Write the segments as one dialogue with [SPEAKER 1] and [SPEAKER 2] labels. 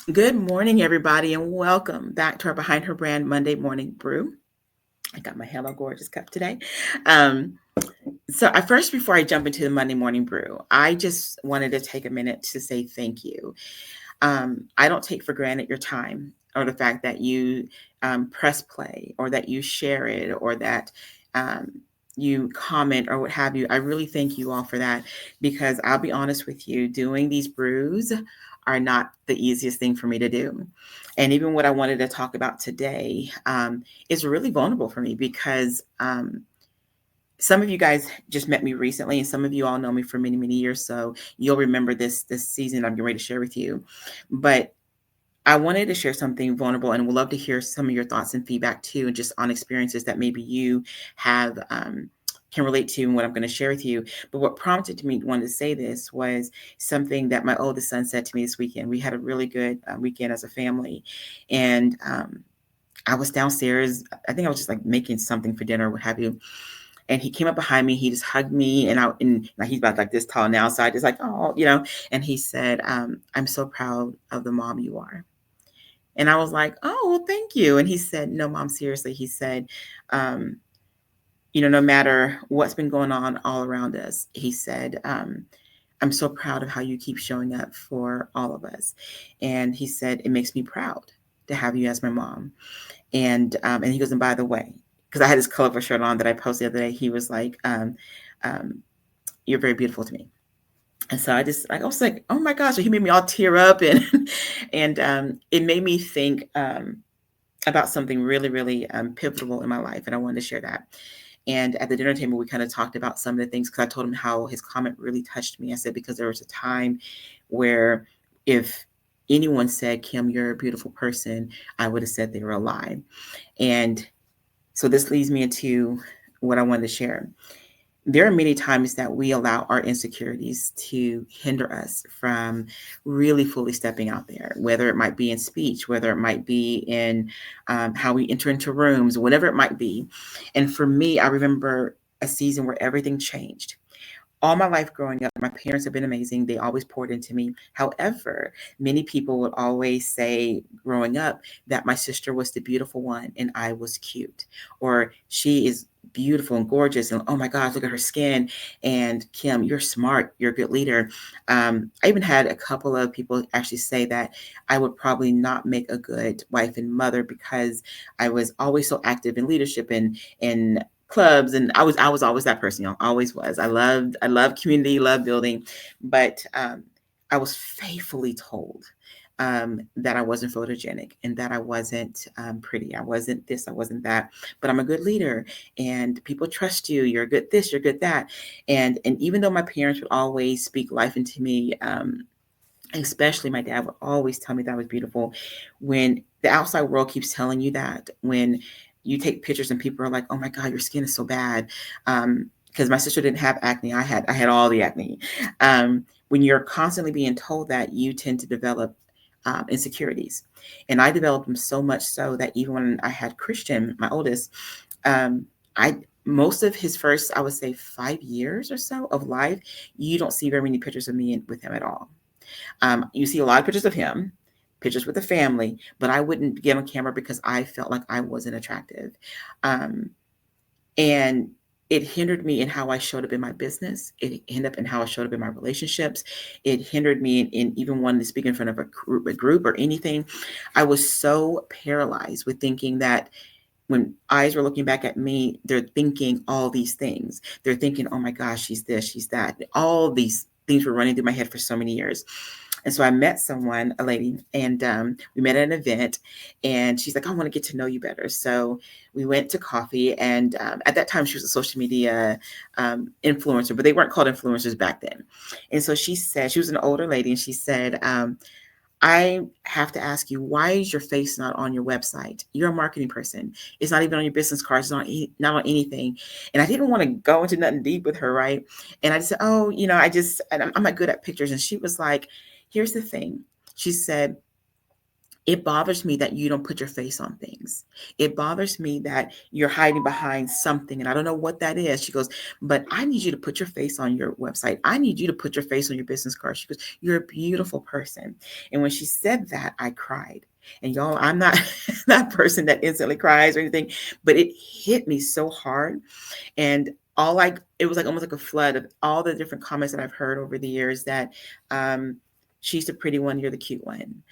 [SPEAKER 1] Good morning, everybody, and welcome back to our Behind Her Brand Monday Morning Brew. I got my Hello Gorgeous cup today. Um, before I jump into the Monday Morning Brew, I just wanted to take a minute to say thank you. I don't take for granted your time or the fact that you press play or that you share it or that um, you comment or what have you. I really thank you all for that because I'll be honest with you, doing these brews are not the easiest thing for me to do. And even what I wanted to talk about today is really vulnerable for me because some of you guys just met me recently, and some of you all know me for many, many years. So you'll remember this season I'm getting ready to share with you. But I wanted to share something vulnerable, and would love to hear some of your thoughts and feedback too, and just on experiences that maybe you have can relate to and what I'm going to share with you. But what prompted me to want to say this was something that my oldest son said to me this weekend. We had a really good weekend as a family, and I was downstairs. I think I was just like making something for dinner, what have you. And he came up behind me. He just hugged me, and like he's about like this tall now, so I just like And he said, "I'm so proud of the mom you are." And I was like, "Oh, well, thank you." And he said, "No, mom, seriously." He said, um, "No matter what's been going on all around us," he said, "I'm so proud of how you keep showing up for all of us." And he said, "It makes me proud to have you as my mom." And he goes, "And by the way," because I had this colorful shirt on that I posted the other day, he was like, um, "You're very beautiful to me." And so I was like, "Oh my gosh!" So he made me all tear up, and and it made me think about something really, really pivotal in my life, and I wanted to share that. And at the dinner table, we kind of talked about some of the things because I told him how his comment really touched me. I said, because there was a time where if anyone said, "Kim, you're a beautiful person," I would have said they were a lie. And so this leads me into what I wanted to share. There are many times that we allow our insecurities to hinder us from really fully stepping out there, whether it might be in speech, whether it might be in how we enter into rooms, whatever it might be. And for me, I remember a season where everything changed. All my life growing up, my parents have been amazing. They always poured into me. However, many people would always say growing up that my sister was the beautiful one and I was cute, or she is beautiful and gorgeous. And oh my gosh, look at her skin. And Kim, you're smart. You're a good leader. I even had a couple of people actually say that I would probably not make a good wife and mother because I was always so active in leadership and clubs, and I was always that person. Always was. I loved community, loved building, but I was faithfully told that I wasn't photogenic and that I wasn't pretty. I wasn't this, I wasn't that, but I'm a good leader and people trust you. You're good this, you're good that. And even though my parents would always speak life into me, especially my dad would always tell me that I was beautiful. When the outside world keeps telling you that, when you take pictures and people are like, "Oh my God, your skin is so bad," because my sister didn't have acne, I had all the acne. When you're constantly being told that, you tend to develop insecurities, and I developed them so much so that even when I had Christian, my oldest, I most of his first, I would say, 5 years or so of life, you don't see very many pictures of me with him at all. You see a lot of pictures of him, pictures with the family, but I wouldn't get on camera because I felt like I wasn't attractive. Um, and it hindered me in how I showed up in my business. It hindered up in how I showed up in my relationships. It hindered me in even wanting to speak in front of a group or anything. I was so paralyzed with thinking that when eyes were looking back at me, they're thinking all these things. They're thinking, "Oh my gosh, she's this, she's that." All these things were running through my head for so many years. And so I met someone, a lady, and we met at an event. And she's like, "I want to get to know you better." So we went to coffee. And at that time, she was a social media influencer, but they weren't called influencers back then. And so she said, she was an older lady, and she said, "I have to ask you, why is your face not on your website? You're a marketing person. It's not even on your business cards. It's not on anything." And I didn't want to go into nothing deep with her, right? And I just said, "Oh, I'm not good at pictures." And she was like, "Here's the thing." She said, It bothers me that you don't put your face on things. It bothers me that you're hiding behind something, and I don't know what that is. She goes, but I need you to put your face on your website. I need you to put your face on your business card. She goes, you're a beautiful person. And when she said that, I cried. And y'all, I'm not that person that instantly cries or anything, but it hit me so hard. And it was like almost like a flood of all the different comments that I've heard over the years that she's the pretty one, you're the cute one.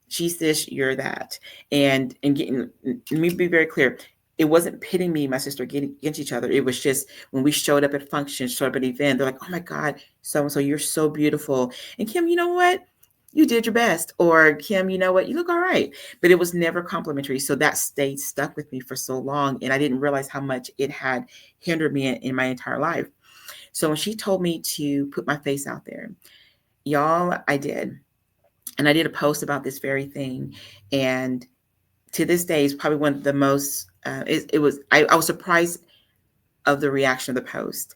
[SPEAKER 1] She's this, you're that. And getting, let me be very clear. It wasn't pitting me and my sister against each other. It was just when we showed up at functions, showed up at event, they're like, oh my God, so-and-so, you're so beautiful. And Kim, you know what? You did your best. Or Kim, you know what? You look all right. But it was never complimentary. So that stayed stuck with me for so long. And I didn't realize how much it had hindered me in my entire life. So when she told me to put my face out there, y'all, I did. And I did a post about this very thing. And to this day, it's probably one of the most, I was surprised of the reaction of the post.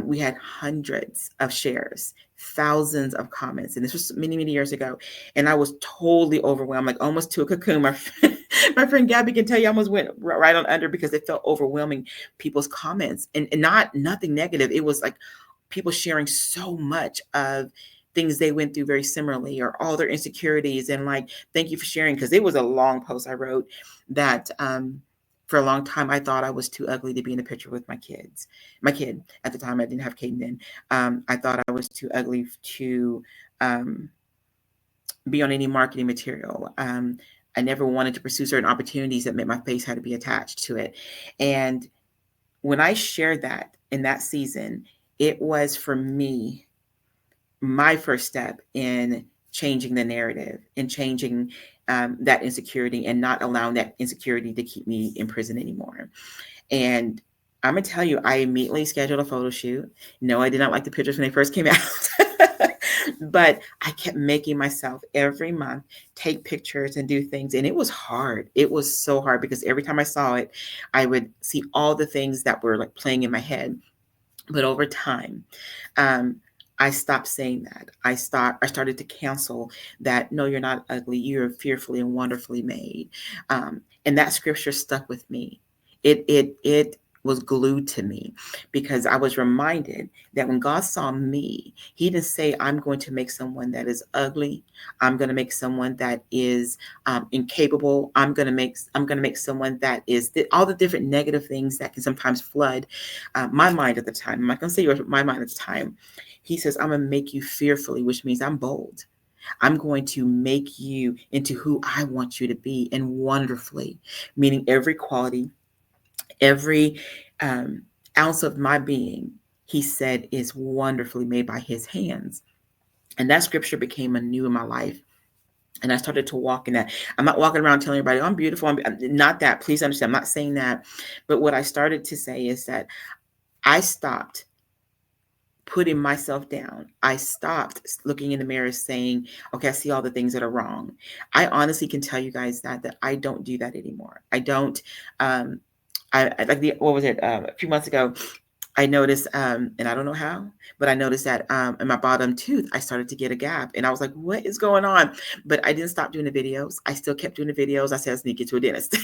[SPEAKER 1] We had hundreds of shares, thousands of comments. And this was many, many years ago. And I was totally overwhelmed, like almost to a cocoon. My friend Gabby can tell you I almost went right on under because it felt overwhelming, people's comments. And nothing negative. It was like people sharing so much of things they went through very similarly, or all their insecurities, and like, thank you for sharing. Because it was a long post I wrote that for a long time I thought I was too ugly to be in a picture with my kid at the time. I didn't have Caden then. I thought I was too ugly to be on any marketing material. I never wanted to pursue certain opportunities that meant my face had to be attached to it. And when I shared that in that season, it was for me my first step in changing the narrative and changing that insecurity, and not allowing that insecurity to keep me in prison anymore. And I'm gonna tell you, I immediately scheduled a photo shoot. No, I did not like the pictures when they first came out. But I kept making myself every month take pictures and do things. And it was hard. It was so hard because every time I saw it, I would see all the things that were like playing in my head. But over time, I stopped saying that. I started to cancel that. No, you're not ugly. You're fearfully and wonderfully made. And that scripture stuck with me. It was glued to me, because I was reminded that when God saw me, he didn't say, I'm going to make someone that is ugly. I'm going to make someone that is incapable. I'm going to make someone that is all the different negative things that can sometimes flood my mind at the time. I'm not going to say my mind at the time. He says, I'm going to make you fearfully, which means I'm bold. I'm going to make you into who I want you to be, and wonderfully, meaning every quality, every ounce of my being, he said, is wonderfully made by his hands. And that scripture became anew in my life. And I started to walk in that. I'm not walking around telling everybody, oh, I'm beautiful. I'm not that. Please understand. I'm not saying that. But what I started to say is that I stopped putting myself down. I stopped looking in the mirror saying, okay, I see all the things that are wrong. I honestly can tell you guys that I don't do that anymore. I don't. I like what was it? A few months ago, I noticed, and I don't know how, but I noticed that in my bottom tooth, I started to get a gap. And I was like, what is going on? But I didn't stop doing the videos. I still kept doing the videos. I said, I need to get to a dentist.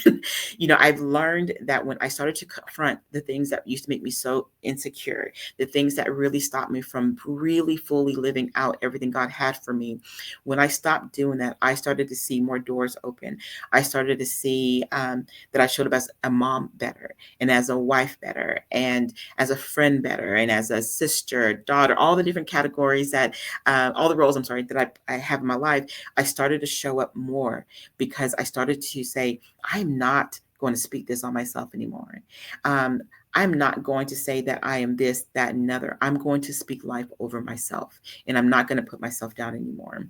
[SPEAKER 1] I've learned that when I started to confront the things that used to make me so insecure, the things that really stopped me from really fully living out everything God had for me, when I stopped doing that, I started to see more doors open. I started to see that I showed up as a mom better, and as a wife better, and as a friend better, and as a sister, daughter, all the different categories that, all the roles, that I have in my life. I started to show up more because I started to say, I'm not going to speak this on myself anymore. I'm not going to say that I am this, that, and another. I'm going to speak life over myself, and I'm not going to put myself down anymore.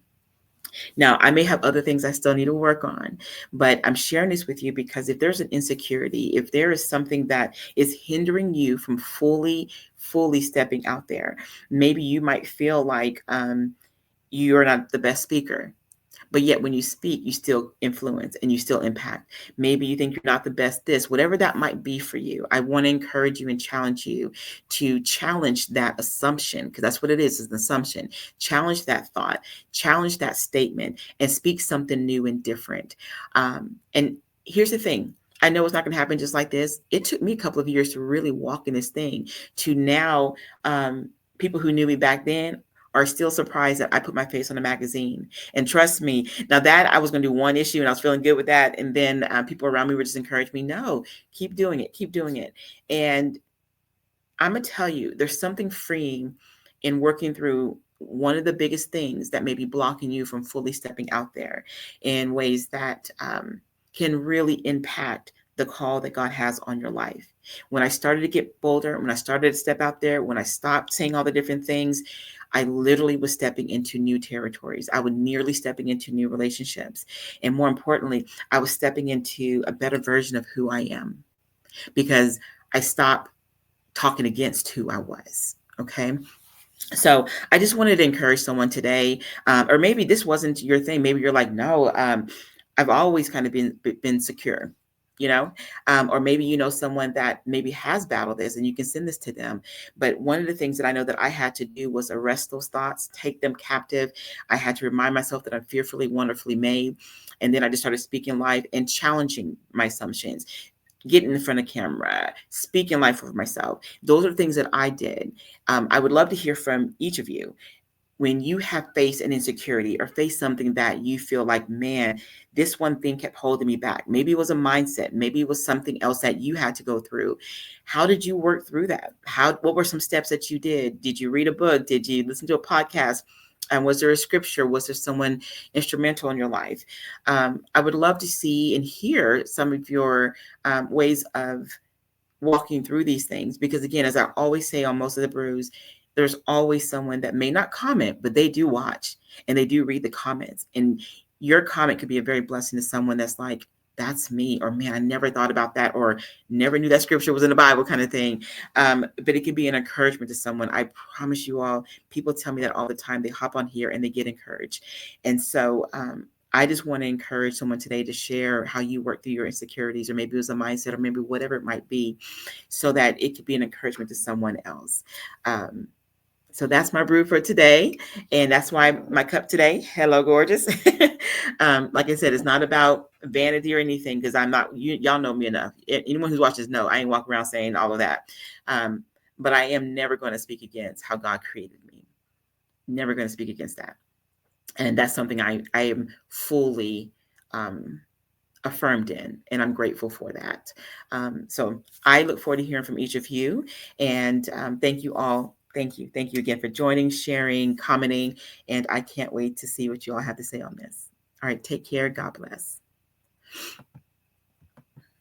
[SPEAKER 1] Now, I may have other things I still need to work on, but I'm sharing this with you because if there's an insecurity, if there is something that is hindering you from fully stepping out there, maybe you might feel like you're not the best speaker, but yet when you speak, you still influence and you still impact. Maybe you think you're not the best this, whatever that might be for you. I want to encourage you and challenge you to challenge that assumption, because that's what it is an assumption. Challenge that thought, challenge that statement, and speak something new and different. And here's the thing. I know it's not going to happen just like this. It took me a couple of years to really walk in this thing to now. People who knew me back then are still surprised that I put my face on a magazine. And trust me, now that I was going to do one issue and I was feeling good with that. And then people around me were just encouraging me, no, keep doing it, keep doing it. And I'm going to tell you, there's something freeing in working through one of the biggest things that may be blocking you from fully stepping out there in ways that can really impact the call that God has on your life. When I started to get bolder, when I started to step out there, when I stopped saying all the different things, I literally was stepping into new territories. I was nearly stepping into new relationships. And more importantly, I was stepping into a better version of who I am because I stopped talking against who I was. Okay. So I just wanted to encourage someone today, or maybe this wasn't your thing. Maybe you're like, no, I've always kind of been secure, or maybe you know someone that maybe has battled this and you can send this to them. But one of the things that I know that I had to do was arrest those thoughts, take them captive. I had to remind myself that I'm fearfully, wonderfully made. And then I just started speaking life and challenging my assumptions, getting in front of camera, speaking life with myself. Those are things that I did. I would love to hear from each of you. When you have faced an insecurity or faced something that you feel like, man, this one thing kept holding me back. Maybe it was a mindset. Maybe it was something else that you had to go through. How did you work through that? What were some steps that you did? Did you read a book? Did you listen to a podcast? And was there a scripture? Was there someone instrumental in your life? I would love to see and hear some of your ways of walking through these things, because again, as I always say on most of the brews, there's always someone that may not comment, but they do watch and they do read the comments. And your comment could be a very blessing to someone that's like, that's me, or man, I never thought about that, or never knew that scripture was in the Bible, kind of thing. But it could be an encouragement to someone. I promise you all, people tell me that all the time. They hop on here and they get encouraged. And so I just want to encourage someone today to share how you work through your insecurities, or maybe it was a mindset, or maybe whatever it might be, so that it could be an encouragement to someone else. So that's my brew for today. And that's why my cup today. Hello, gorgeous. Like I said, it's not about vanity or anything, because I'm not, y'all know me enough. Anyone who's watched this know I ain't walking around saying all of that. But I am never going to speak against how God created me. Never going to speak against that. And that's something I am fully affirmed in, and I'm grateful for that. So I look forward to hearing from each of you. And thank you all. Thank you. Thank you again for joining, sharing, commenting. And I can't wait to see what you all have to say on this. All right. Take care. God bless.